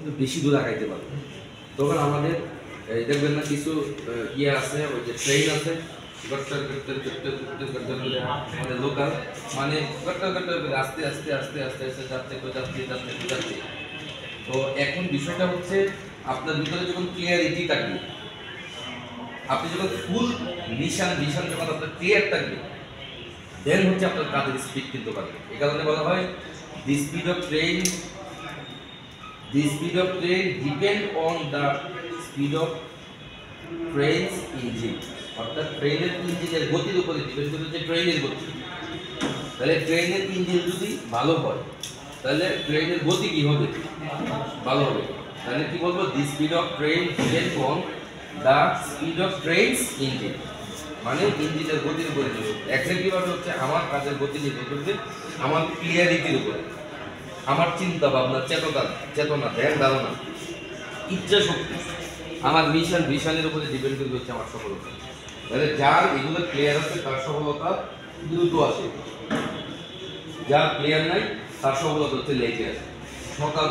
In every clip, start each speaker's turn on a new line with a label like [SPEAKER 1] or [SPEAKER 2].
[SPEAKER 1] কিন্তু বেশি দূর আগাইতে পারবো। তখন আমাদের দেখবেন না কিছু ইয়ে আছে, ওই যে ট্রেন আছে আমাদের লোকাল, মানে আস্তে আস্তে আস্তে আস্তে আস্তে যাচ্ছে যাচ্ছে যাচ্ছে যাচ্ছে। তো এখন বিষয়টা হচ্ছে আপনার ভিতরে যখন ক্লিয়ারিটি থাকবে, আপনি যখন ফুল ভিশন যখন আপনার ক্লিয়ার থাকবে, দেন হচ্ছে আপনার কাজের স্পিড কিন্তু পাবে। এই কারণে বলা হয় the speed of train depend on the speed of trains engine, অর্থাৎ ট্রেনের ইঞ্জিনের গতির উপরে ডিপেন্ড করে হচ্ছে ট্রেনের গতি। তাহলে ট্রেনের ইঞ্জিন যদি ভালো হয় তাহলে ট্রেনের গতি কি হবে? ভালো হবে। তাহলে কি বলবো? The speed of train depend on the speed of trains engine, মানে ইঞ্জিনের গতির উপরে নির্ভর করে। এক্স্যাক্টলিভাবে হচ্ছে আমার কাজের গতি নির্ভর করবে আমার ক্লিয়ারিটির উপরে, আমার চিন্তা ভাবনা, চেতনা, ধ্যান ধারণা, ইচ্ছা শক্তি, আমার ভিশনের উপরে ডিপেন্ড করবে হচ্ছে আমার সফলতা। তাহলে যার এগুলো ক্লিয়ার আছে তার সফলতা দ্রুত আসে, যার ক্লিয়ার নাই তার সফলতা হচ্ছে লেগে আসে। সকাল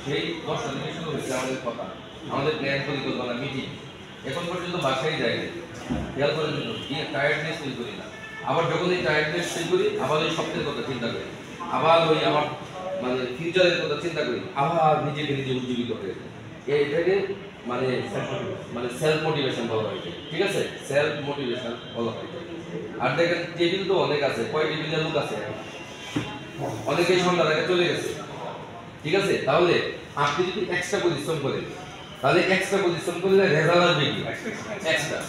[SPEAKER 1] সেই 10টা থেকে শুরু হয়েছে আমাদের কথা, আমাদের প্ল্যান পরিকল্পনা মিটিং, এখন পর্যন্ত বাসায় যায়নি। খেয়াল করার জন্য টায়ার্ডনেস ফিল করি না। আবার যখন এই টায়ার্ডনেস ফিল করি আবার ওই স্বপ্নের কথা চিন্তা করি, আবার ওই আমার মানে ফিউচারের কথা চিন্তা করি, আবার নিজেকে নিজে উজ্জীবিত হয়ে যায়। এটাকে মানে সেলফ মোটিভেশন বলা হয়, ঠিক আছে? সেলফ মোটিভেশন বলা হয়। আর দেখেন টেবিল তো অনেক আছে, কয় টেবিলের লোক আছে, অনেকেই সন্ধ্যা থেকে চলে গেছে, ঠিক আছে? তাহলে আপনি যদি এক্সট্রা পরিশ্রম করেন তাহলে এক্সট্রা পরিশ্রম করলে রেজাল্ট আসবে কি? এক্সট্রা।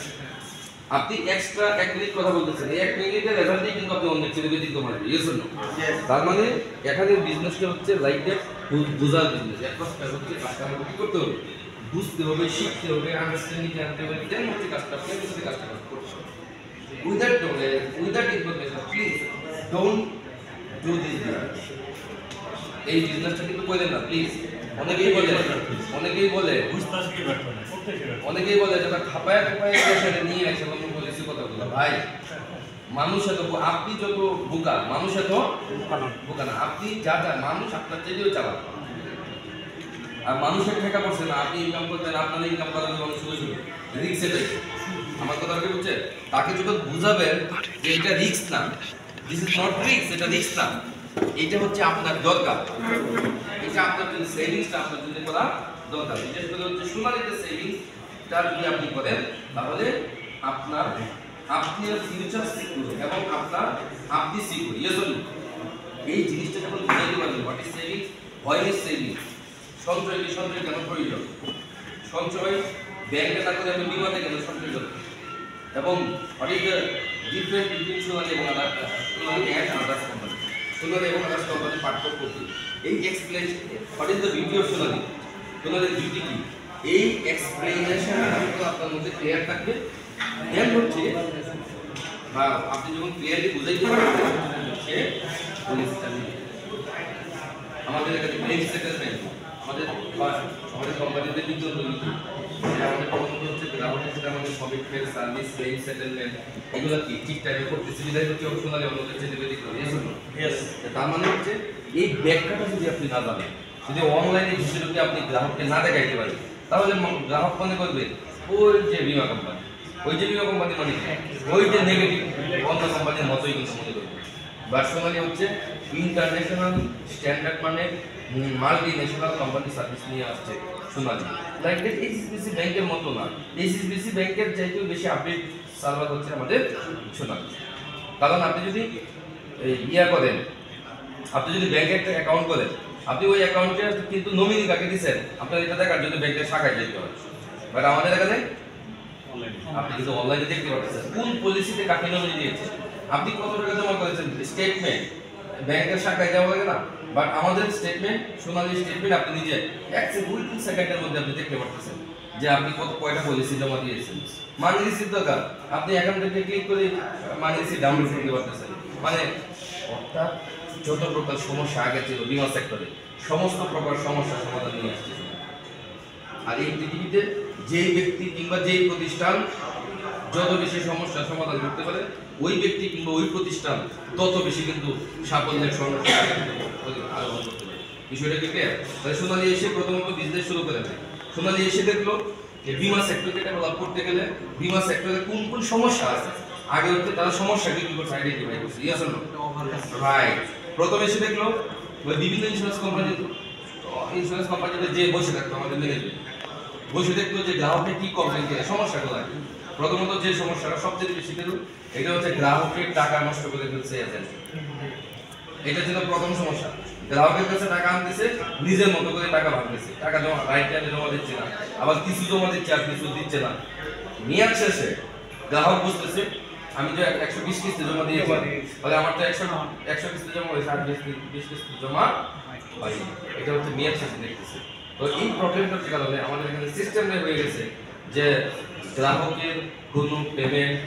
[SPEAKER 1] আপনি এক্সট্রা 1 মিনিট কথা বলতেছেন, এই 1 মিনিটের রেজাল্টই কিন্তু আপনি অনেক ছেলে বেদিক তোমার ইয়েস না। তার মানে এখানে বিজনেসটা হচ্ছে লাইক দ্যাট বুঝার বিজনেস। এক কথা হচ্ছে কাস্টমার কি করতে হবে, বুঝতে হবে, শিখতে হবে, আন্ডারস্ট্যান্ডিং আনতে হবে, দেন হচ্ছে কাজটা করতে হবে। Without information please don't do this business. এই বিজনেসটা কিন্তু করেন না প্লিজ। অনেকেই বলে যেটা খাপায় সেটা নিয়ে আসে অন্য পলিসি কথাগুলো। ভাই মানুষ এত, আপনি যত বোকা, মানুষ এত বোকা না। আপনি যা মানুষ আপনার চাইলেও চালান, আর মানুষের ঠেকা পড়ছে না। আপনি ইনকাম করতেন, আপনার ইনকাম করার মানুষ শুধু রিক্স। এটাই আমার কথা কি বুঝছে? তাকে যখন বুঝাবেন যে এটা রিক্স না, দিস ইজ নট রিক্স, এটা রিক্স না, এটা হচ্ছে আপনার দরকার, এটা আপনার জন্য সেভিংসটা আপনার জন্য করা দরকার। বিশেষ করে হচ্ছে সোনালীতে সেভিংসটা যদি আপনি করেন তাহলে আপনার ফিউচার সিকিউর এবং আপনি সিকিউর। এই জিনিসটা যখন বুঝাইতে পারবেন what is savings, why is savings, সঞ্চয় কেন প্রয়োজন, সঞ্চয় ব্যাংকে না করে আমি বিমাতে কেন সঞ্চয় করব, এবং what is the difference between Sonali এবং আদার্স কোম্পানি, সোনালী এবং আদার্স কোম্পানির পার্থক্য কি, এই explanation, what is the beauty of সোনালীর বিউটি কি, এই এক্সপ্লেনেশন আপনার মধ্যে ক্লিয়ার থাকবে। দেন হচ্ছে বা আপনি যখন ক্লিয়ারলি বুঝাইতে পারবেন সে আমাদের এখানে ক্লেম সেটেলমেন্ট, আমাদের কোম্পানিতে বিদ্যুৎ আমাদের প্রথমত হচ্ছে গ্রাহকের সাথে আমাদের কমিটমেন্ট, সার্ভিস, ক্লেম সেটেলমেন্ট এগুলো কি ঠিক টাইমে করতেছি বিধায় হচ্ছে অপশনালি অন্যদের চেয়ে বেশি করে। তার মানে হচ্ছে এই ব্যাখ্যাটা যদি আপনি না জানেন, যদি অনলাইনে যদি আপনি গ্রাহককে না দেখাইতে পারেন, তাহলে গ্রাহক মনে করবে ওই যে বিমা কোম্পানি মানে ওই যে নেগেটিভ অন্য কোম্পানির মতোই কিন্তু মনে করবে। সোনালী হচ্ছে ইন্টারন্যাশনাল স্ট্যান্ডার্ড, মানে মাল্টি ন্যাশনাল কোম্পানি সার্ভিস নিয়ে আসছে সোনালী। লাইক দ্যাট এইচএসবিসি ব্যাংকের মতো না, এইচএসবিসি ব্যাংকের চাইতেও বেশি আপডেট সার্ভার হচ্ছে আমাদের সোনালী। কারণ আপনি যদি করেন, আপনি যদি ব্যাংকে একটা অ্যাকাউন্ট করেন, আপনি ওই অ্যাকাউন্টে কিন্তু নমিনি কাকে দিচ্ছেন আপনার এটা দেখার জন্য ব্যাংকের শাখায় যেতে হবে। বাট আমাদের এখানে আপনি কিন্তু অনলাইনে দেখতে পাচ্ছেন কোন পলিসিতে কাকে নমিনি দিয়েছে, আপনি কত টাকা জমা করেছেন, স্টেটমেন্ট ব্যাংকের শাখায় যাওয়া লাগে না। বাট আমাদের স্টেটমেন্ট, সোনালী স্টেটমেন্ট আপনি নিজে 1 সেকেন্ডের মধ্যে আপনি দেখতে পাচ্ছেন যে আপনি কয়টা পলিসি জমা দিয়েছেন। মানি রিসিভ দরকার, আপনি এখান থেকে ক্লিক করে মানি রিসিভ ডাউনলোড করতে পারতেছেন। মানে অর্থাৎ যত প্রকার সমস্যা আগে ছিল বিমা সেক্টরে, সমস্ত প্রকার সমস্যার সমাধান নিয়ে আসছে। আর এই পৃথিবীতে যেই ব্যক্তি কিংবা যেই প্রতিষ্ঠান যত বেশি সমস্যার সমাধান করতে পারে, ওই ব্যক্তি কিংবা ওই প্রতিষ্ঠান তত বেশি কিন্তু সাফল্যের আরোহণ করতে পারে। বিষয়টা কি ক্লিয়ার? তাহলে সোনালী এসে প্রথমত বিজনেস শুরু করে দেয়। সোনালী এসে দেখলো যে বীমা সেক্টরকে ডেভেলপ করতে গেলে বীমা সেক্টরে কোন কোন সমস্যা আছে আগে হচ্ছে তারা সমস্যাকে কি করছে আইডেন্টিফাই করছে। Yes or no? রাইট। প্রথমে এসে দেখলো বিভিন্ন ইন্স্যুরেন্স কোম্পানিতে যে বসে থাকতো আমাদের ম্যানেজমেন্ট বসে দেখলো যে গ্রাহকের কি কমপ্লেইন করে সমস্যাগুলো আছে। প্রথমত যে সমস্যাটা সবচেয়ে বেশি পেল এটা হচ্ছে গ্রাহকের টাকা নষ্ট করে ফেলছে এজেন্ট। এটা ছিল প্রথম সমস্যা। গ্রাহকের কাছে টাকা আনতেছে নিজের মতো করে টাকা ভাঙতেছে, টাকা জমা রাইট টাইমে জমা দিচ্ছে না, আবার কিছু জমা দিচ্ছে আর কিছু দিচ্ছে না। মেয়াদ শেষে গ্রাহক বুঝতেছে আমি যে 120 কিস্তি জমা দিয়েছি তাহলে আমার তো 100 কিস্তি জমা হয়েছে আর 20 কিস্তি জমা হয়নি। এটা হচ্ছে মেয়াদ শেষে দেখতেছে। তো এই প্রবলেমটার কারণে আমাদের এখানে সিস্টেমে হয়ে গেছে যে গ্রাহকের কোনো পেমেন্ট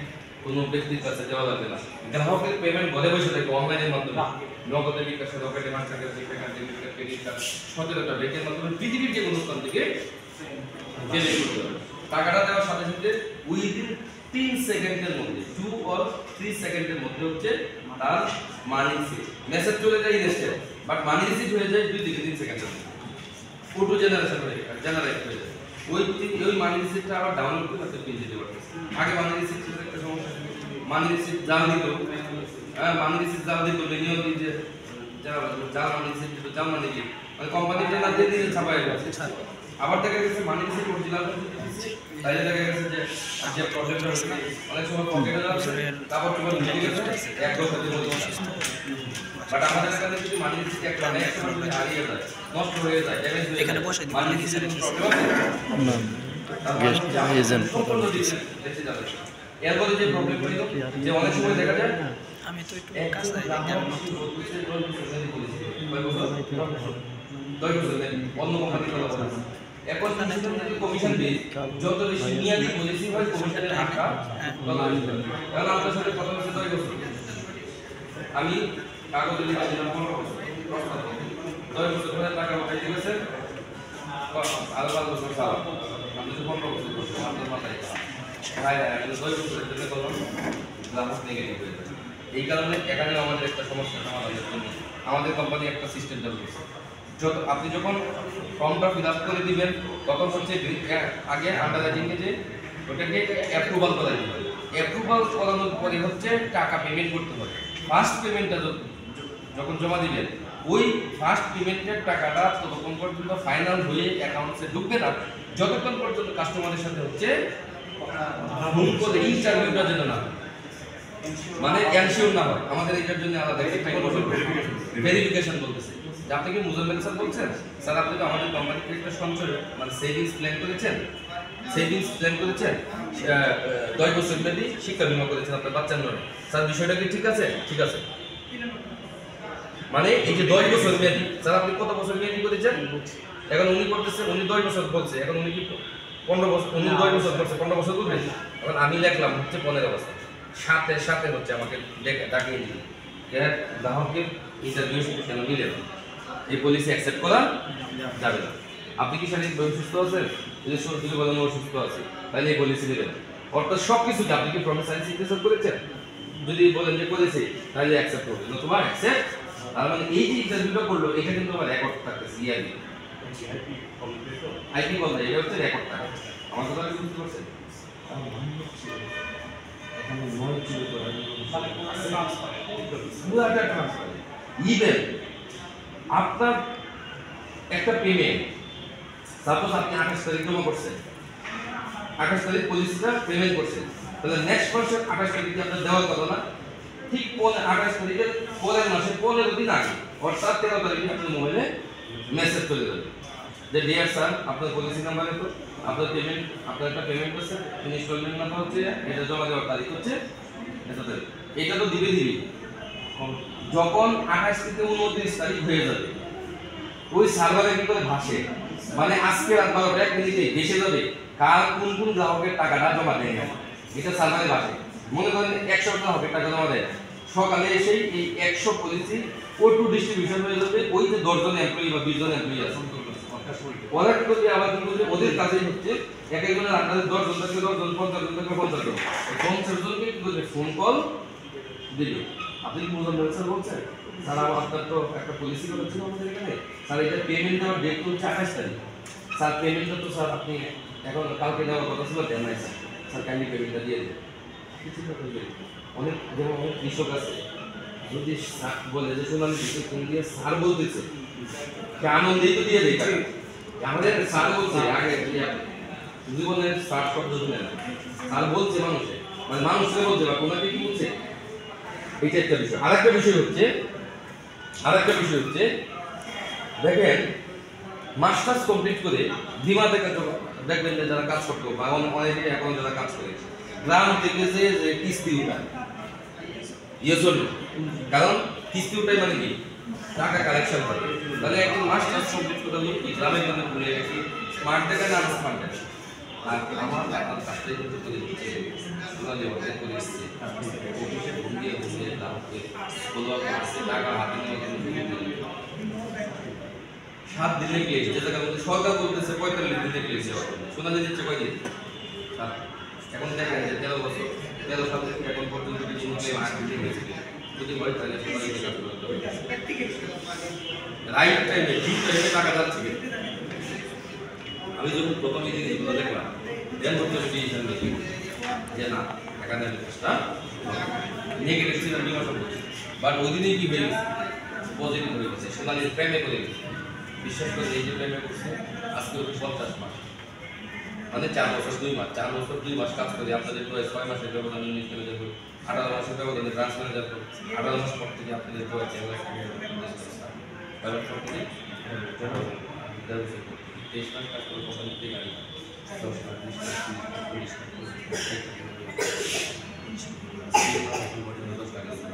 [SPEAKER 1] কোনো ব্যক্তির কাছে দেওয়া লাগবে না। গ্রাহকের পেমেন্ট ঘরে বসে থাকে অনলাইনের মাধ্যমে, নগদে বিকাশে, রকেটে, মাস্টার ক্রেডিট কার্ড 17টা ব্যাংকের মাধ্যমে পৃথিবীর যে কোনো স্থান থেকে পেমেন্ট করতে হবে। টাকাটা দেওয়ার সাথে সাথে উইদিন 3 সেকেন্ডের মধ্যে 2 or 3 সেকেন্ডের মধ্যে হচ্ছে তার মানি রিসিভ মেসেজ চলে যায় ইনস্ট্যান্ট, বাট মানি রিসিভ হয়ে যায় 2 থেকে 3 সেকেন্ডের মধ্যে। ফটো জেনারেশন হয়ে যায়। ওই মানি রিসিপ্টটা আবার ডাউনলোড করে আপনি পেয়ে যেতে পারবেন। আগে মানি রিসিপ্টের একটা সমস্যা ছিল, মানি রিসিপ্ট জাল দিত, মানি রিসিপ্ট জাল দিত, বেনিয়ম যে জাল মানি রিসিপ্ট দিত, জাল মানি দিয়ে মানে কোম্পানিটা না দিয়ে দিয়ে ছাপায় গেছে। আবার দেখা গেছে মানি রিসিপ্ট অরিজিনাল তাইলে দেখা গেছে যে প্রবলেমটা হচ্ছে অনেক সময় পকেটে যাচ্ছে, তারপর তোমার ঢুকে গেছে এক বছরের মধ্যে। বাট আমাদের এখানে যদি মানি রিসিপ্ট একটা নেই একটা যদি হারিয়ে যায়, নষ্ট হয়ে যায়, ড্যামেজ হয়ে যায়, এখানে বসে মানি রিসিপ্ট এজেন্ট এরপরে যে প্রবলেম হলো যে অনেক সময় দেখা যায় আমি তো একটু কাজ নাই অন্য কোম্পানি এখন কমিশন বেস যত বেশি মেয়াদি পলিসি হয় কমিশনের হারটা তত বেশি হয়। কারণ আমাদের সাথে কথা হচ্ছে 2 বছর, আমি কাগজে লিখে দিলাম 15 বছর, 2 বছর ধরে টাকা উঠাইতে গেছে আর 5 বছর ছাড়া আপনি তো 15 বছর করছেন আপনার মাথায় ভাই আমি 2 বছরের জন্য করলাম গ্রাহক নেগেটিভ হয়ে যায়। এই কারণে এখানে আমাদের একটা সমস্যা সমাধানের জন্য আমাদের কোম্পানি একটা সিস্টেম চালু করছে। আপনি যখন ফর্মটা ফিল আপ করে দিবেন তখন হচ্ছে আগে আন্ডাররাইটিংয়ে যে ওটাকে অ্যাপ্রুভাল করা দিতে হবে। অ্যাপ্রুভাল করানোর পরে হচ্ছে টাকা পেমেন্ট করতে হবে। ফার্স্ট পেমেন্টটা যখন জমা দিবেন ওই ফার্স্ট পেমেন্টের টাকাটা ততক্ষণ পর্যন্ত ফাইনাল হয়ে অ্যাকাউন্টসে ঢুকবে না যতক্ষণ পর্যন্ত কাস্টমারের সাথে হচ্ছে ফোন করে ইন্টারভিউটা যেন না মানে এনশিওর না হয়। আমাদের এটার জন্য আলাদা একটা ভেরিফিকেশন বলতেছে যে আপনি কি মুজাম্মেল স্যার বলছেন? স্যার আপনি তো আমাদের কোম্পানিতে একটা সঞ্চয় মানে সেভিংস প্ল্যান করেছেন, 10 বছর মেয়াদি শিক্ষা বীমা করেছেন আপনার বাচ্চার নামে। স্যার বিষয়টা কি ঠিক আছে? ঠিক আছে। মানে এই যে 10 বছর মেয়াদি, স্যার আপনি কত বছর মেয়াদি করেছেন? এখন উনি করতেছেন, উনি 10 বছর বলছে, এখন উনি কি 15 বছর, উনি 10 বছর করছে 15 বছর করবেন। এখন আমি লিখলাম হচ্ছে 15 বছর, সাথে হচ্ছে আমাকে ডাকিয়ে দিল গ্রাহকের ইন্টারভিউ কেন মিলে না, এই পলিসি অ্যাকসেপ্ট করা যাবে না। আপনি কি শারীরিকভাবে সুস্থ আছেন? যদি বলেন অসুস্থ আছে তাহলে এই পলিসি নেবেন। অর্থাৎ সব কিছুতে আপনি কি প্রফেশনাল সিগনেচার করেছেন? যদি বলেন যে করেছি তাহলে অ্যাকসেপ্ট করবেন, নতুবা অ্যাকসেপ্ট। তার মানে এই যে ইন্টারভিউটা করলো এটা কিন্তু আমার রেকর্ড থাকতেছে ইয়ারলি আইপি বলতে এটা হচ্ছে রেকর্ড থাকে। আমার কথা কি বুঝতে পারছেন? ইভেন আপনার একটা পেমেন্ট সাপোজ আপনি 28 তারিখ জমা করছেন, 28 তারিখ পলিসিটা পেমেন্ট করছেন, তাহলে নেক্সট মাসের 28 তারিখে আপনার দেওয়ার কথা না, ঠিক 28 তারিখের পরের মাসে 15 দিন আগে অর্থাৎ 13 তারিখে আপনার মোবাইলে মেসেজ চলে যাবে যে ডিয়ার স্যার আপনার পলিসি নাম্বার এত, আপনার পেমেন্ট, আপনার একটা পেমেন্ট করছে, ইনস্টলমেন্ট নাম্বার হচ্ছে এটা জমা দেওয়ার তারিখ হচ্ছে এত তারিখ। এটা তো দিবে যখন 28 থেকে 29 তারিখ হয়ে যাবে ওই সার্ভারে কি করে ভাসে, মানে আজকে রাত 12টা 1 মিনিটে ভেসে যাবে কার কোন কোন গ্রাহকের টাকাটা জমা দেয় না, এটা সার্ভারে ভাসে। মনে করেন 100 গ্রাহকের টাকা জমা দেয়, সকালে এসেই এই 100 পলিসি ওটু ডিস্ট্রিবিউশন হয়ে যাবে ওই যে 10 জন এমপ্লয়ি বা 20 জন এমপ্লয়ি আছে ওরা কি করবে, আবার কি করবে ওদের কাজেই হচ্ছে এক একজনের আন্ডারে 10 জন থেকে 10 জন, 50 জন থেকে 50 জন, 50 জনকে কি করবে ফোন কল দিবে আপনি কি বুঝলেন স্যার বলছেন স্যার আপনার তো একটা পলিসি করেছিল আমাদের এখানে স্যার এটা পেমেন্ট দেওয়ার ডেট তো 28 তারিখ স্যার পেমেন্টটা তো স্যার আপনি এখন কালকে দেওয়ার কথা ছিল দেন নাই স্যার কাইন্ডলি পেমেন্টটা দিয়ে দেন অনেক যেমন অনেক কৃষক আছে যদি বলে যে সোনালী বিদ্যুৎ দিয়ে স্যার বলতেছে সে আনন্দেই তো দিয়ে দেয় আমাদের স্যার বলছে আগে জীবনের স্যার শব্দ শুনে না স্যার বলছে মানুষে মানে মানুষকে বলছে বা কোনাকে কি বলছে এইটা একটা বিষয় আরেকটা বিষয় হচ্ছে দেখেন মাস্টার্স কমপ্লিট করে বিমা থেকে দেখবেন যে যারা কাজ করতো বা অনেকে এখন যারা কাজ করে গ্রাম থেকে যে কিস্তি উঠায় কারণ কিস্তি উঠায় মানে কি টাকা কালেকশন করে তাহলে একজন মাস্টার্স কমপ্লিট করে লোক কি গ্রামের গ্রামে ঘুরে গেছে স্মার্ট দেখা না স্মার্ট দেখা আর আমার কাজটাই কিন্তু করে দিচ্ছে সোনালী অর্জন করে এসছে অফিসে ঘুমিয়ে ঘুমিয়ে তারপরে টাকা হাতে নেওয়ার জন্য 7 দিনে ক্লেশ যে জায়গার মধ্যে সরকার বলতেছে 45 দিনে ক্লেশ সোনালী দিচ্ছে কয় দিন এখন দেখেন যে 13 বছর 13 সাল থেকে এখন পর্যন্ত কিছু ক্লেম 8 দিনে হয়েছে যদি হয় তাহলে সোনালী কাজ করতে হবে রাইট টাইমে ঠিক টাইমে টাকা যাচ্ছে আমি যখন প্রথম এই জিনিসগুলো দেখলাম দেন হচ্ছে ডিসিশন নিয়েছি যে না একাডেমিক চেষ্টা নেগেটিভ ছিল নির্বাচন করছে বাট ওই দিনেই কি হয়ে গেছে পজিটিভ হয়ে গেছে সোনালীর প্রেমে করে গেছে বিশ্বাস করে এই যে প্রেমে করছে আজকে 50 মাস মানে 4 বছর 2 মাস কাজ করে আপনাদের প্রায় 6 মাসের ব্যবধানে ইউনিট ম্যানেজার করে 18 মাসের ব্যবধানে ব্রাঞ্চ ম্যানেজার করে 18 মাস পর থেকে আপনাদের প্রায় 4 লাখ কারণ সব থেকে 23 মাস কাজ করে কোম্পানি থেকে গাড়ি 10 লাখ 20 লাখ 30 লাখ 40 লাখ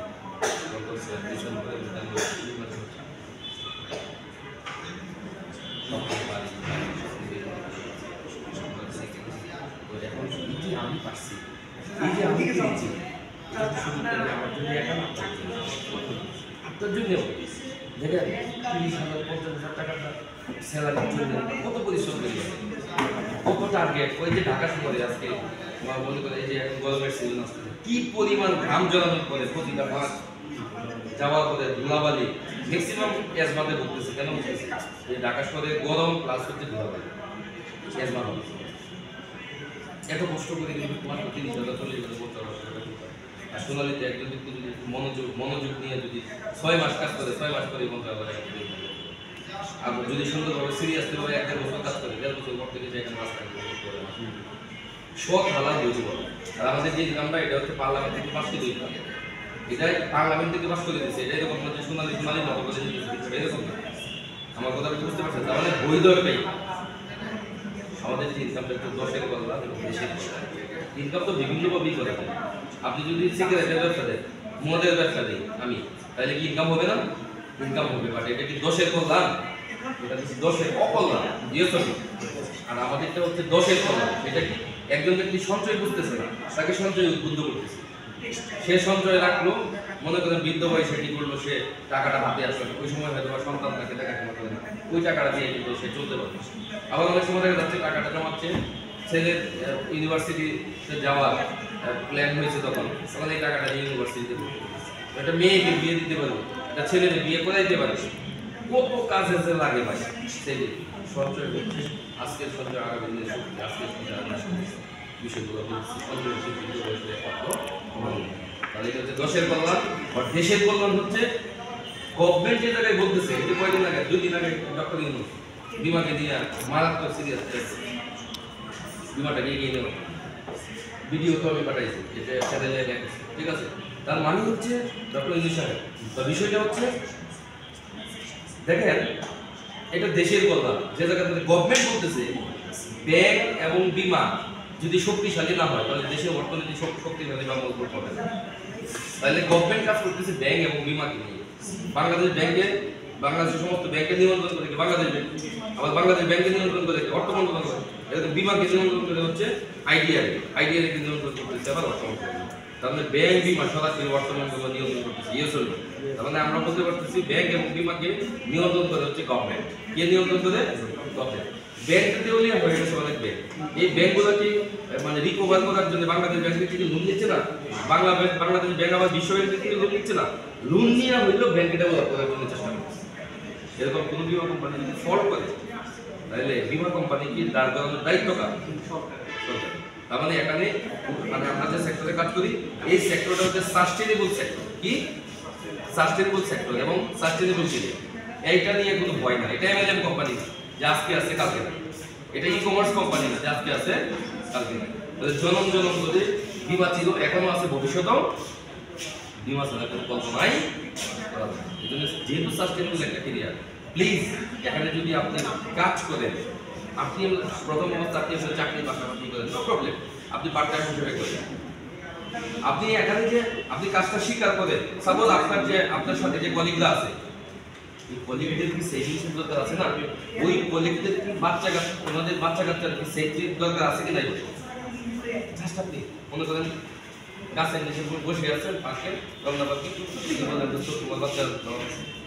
[SPEAKER 1] পাচ্ছি এই যে আমি পেয়েছি আমার জন্য একা না আপনার জন্য দেখেন 30,000 50,000 টাকাটা স্যালারির জন্য কত পরিশ্রম করে কত টার্গেট ওই যে ঢাকা শহরে আজকে মনে করে এই যে এখন গভর্নমেন্ট সিভিল কি পরিমাণ ঘাম জড়ানোর পরে প্রতিটা মাস যাওয়ার পরে ধুলাবালি ম্যাক্সিমাম এজমাতে ভুগতেছে কেন ভুগতেছে এই ঢাকা শহরে গরম প্লাস হচ্ছে ধুলাবালি এজমা হবে এত কষ্ট করে কিন্তু মাত্র 30,000 40,000 করতে হবে আর সোনালীতে একজন ব্যক্তি যদি মনোযোগ নিয়ে যদি 6 মাস কাজ করে 6 মাস করে 50,000 টাকা দিয়ে আর যদি সুন্দরভাবে সিরিয়াসলি ভাবে 1 বছর কাজ করে 1.5 বছর পর থেকে যে এখানে কাজ করতে পারে সব হালাল হয়েছে বলে আর আমাদের যে নামটা এটা হচ্ছে পার্লামেন্ট থেকে পাস করে দিতে এটাই পার্লামেন্ট থেকে পাস করে দিচ্ছে এটা এরকম না যে সোনালী মতো করে দিচ্ছে এরকম না আমার কথা বুঝতে পারছেন তার মানে বৈধ একটাই আমাদের যে ইনকামটা একটু 10-এর বললাম দেশের ইনকাম তো বিভিন্নভাবেই করা যায় আপনি যদি সিগারেটের ব্যবসা দেন মদের ব্যবসা দেন আমি তাহলে কি ইনকাম হবে না ইনকাম হবে বাট এটা কি 10-এর কল্যাণ এটা হচ্ছে 10-এর অকল্যাণ ইয়েস আর আমাদেরটা হচ্ছে 10-এর কল্যাণ এটা কি একজন ব্যক্তি সঞ্চয় বুঝতেছে না তাকে সঞ্চয় উদ্বুদ্ধ করতেছে সে সঞ্চয় রাখলো মনে করেন বৃদ্ধ বয়সে কি করলো সে টাকাটা হাতে আসলো ওই সময় হয়তো সন্তান তাকে দেখাশোনা করে না ওই টাকাটা দিয়ে কিন্তু সে চলতে পারবে আবার অনেক সময় দেখা যাচ্ছে টাকাটা জমাচ্ছে ছেলের ইউনিভার্সিটিতে যাওয়ার প্ল্যান হয়েছে তখন এই টাকাটা দিয়ে ইউনিভার্সিটিতে একটা মেয়েকে বিয়ে দিতে পারবে একটা ছেলেকে বিয়ে করে দিতে পারে কত কাজে যে লাগে ভাই ছেলে সঞ্চয় করছে আজকের সঞ্চয় আগামী দিনের শক্তি আজকের সঞ্চয় আগামী বিষয়গুলো বলছি সঞ্চয় বৃদ্ধ বয়সে একমাত্র তাহলে এটা হচ্ছে 10-এর কল্যাণ আর দেশের কল্যাণ হচ্ছে গভর্নমেন্ট যে জায়গায় বলতেছে এই যে কয়দিন আগে 2 দিন আগে ডক্টর ইউনূস বিমাকে দিয়ে মারাত্মক সিরিয়াস বিমাটা নিয়ে গিয়ে নেওয়া ভিডিও তো আমি পাঠাইছি এটা চ্যানেলে ঠিক আছে তার মানে হচ্ছে ডক্টর ইউনূস সাহেব তো বিষয়টা হচ্ছে দেখেন এটা দেশের কল্যাণ যে জায়গাতে গভর্নমেন্ট বলতেছে ব্যাংক এবং বিমা যদি শক্তিশালী না হয় তাহলে দেশের অর্থনীতি শক্তিশালী বা মজবুত হবে না তাহলে গভর্নমেন্ট কাজ করতেছে ব্যাংক এবং বিমাকে নিয়ে বাংলাদেশের সমস্ত ব্যাংকে নিয়ন্ত্রণ করে বাংলাদেশ ব্যাংক আবার বাংলাদেশ ব্যাংকে নিয়ন্ত্রণ করে অর্থ মন্ত্রণালয় এটা বিমাকে নিয়ন্ত্রণ করে হচ্ছে আইডিআরকে নিয়ন্ত্রণ করতেছে আবার অর্থ মন্ত্রণালয় তাহলে ব্যাংক বিমা সরাসরি অর্থ মন্ত্রণালয় নিয়ন্ত্রণ করতেছে তার মানে আমরা বলতে পারতেছি ব্যাংক এবং বিমাকে নিয়ন্ত্রণ করে হচ্ছে গভর্নমেন্ট। কে নিয়ন্ত্রণ করে? গভর্নমেন্ট। ব্যাংক দেউলিয়া হয়ে গেছে অনেক ব্যাংক। এই ব্যাংকগুলো কি মানে রিকভার করার জন্য বাংলাদেশ ব্যাংক থেকে লোন নিচ্ছে না? বাংলাদেশ ব্যাংক আবার বিশ্ব ব্যাংক থেকে লোন নিচ্ছে না? লোন নিয়ে হইলেও ব্যাংকে ডেভেলপ করার জন্য চেষ্টা করছে। এরকম কোনো বিমা কোম্পানি যদি ফল্ট করে তাহলে বিমা কোম্পানি কি দাঁড় করানোর দায়িত্ব কার? তার মানে এখানে মানে আমরা যে সেক্টরে কাজ করি এই সেক্টরটা হচ্ছে সাস্টেনেবল সেক্টর। কি সাস্টেনেবল সেক্টর এবং সাস্টেনেবল সিটি, এইটা নিয়ে কোনো ভয় না। এটা এমএলএম কোম্পানি না যে আজকে আছে কালকে না, এটা ই কমার্স কোম্পানি না যে আজকে আছে কালকে না। তাহলে জনম জনম ধরে বিমা ছিল, এখনো আছে, ভবিষ্যতেও বিমা ছাড়া কোনো কল্পনাই করা যায় না। এই জন্য যেহেতু সাস্টেনেবল একটা ক্যারিয়ার, প্লিজ এখানে যদি আপনি কাজ করেন, আপনি প্রথম অবস্থা আপনি আপনার চাকরি পাশাপাশি করেন, নো প্রবলেম, আপনি পার্ট টাইম হিসেবে করেন। আপনি এখানে যে আপনি কাজটা স্বীকার করেন, সাপোজ আপনার সাথে যে কলিগরা আছে, এই কলিগদের কি সেভিংসের দরকার আছে না? ওই কলিগদের কি ওনাদের বাচ্চা কাচ্চার কি সেফটির দরকার আছে কি নাই? জাস্ট আপনি মনে করেন গাছের নিচে বসে আছেন পার্কে, রমনা পার্কে, বলেন তোমার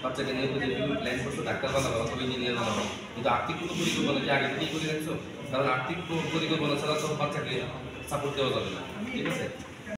[SPEAKER 1] বাচ্চাকে নিয়ে তুমি প্ল্যান করছো ডাক্তার বানাবো অথবা ইঞ্জিনিয়ার বানাবো, কিন্তু আর্থিক কোনো পরিকল্পনা কি আগে থেকেই করে রাখছো? কারণ আর্থিক পরিকল্পনা ছাড়া তো বাচ্চাকে সাপোর্ট দেওয়া যাবে না, ঠিক আছে?